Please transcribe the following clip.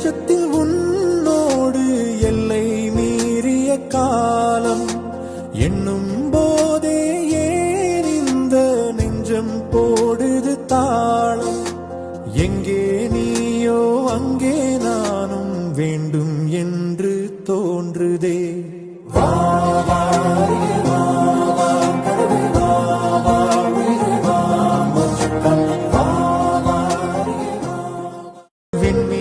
வெளிச்சத்தில் உன்னோடு எல்லை மீறிய காலம் என்னும் போதே ஏன் இந்த நெஞ்சம் போடுது தாளம். எங்கே நீயோ அங்கே நானும் வேண்டும் என்று தோன்றுதே. விண்மீன்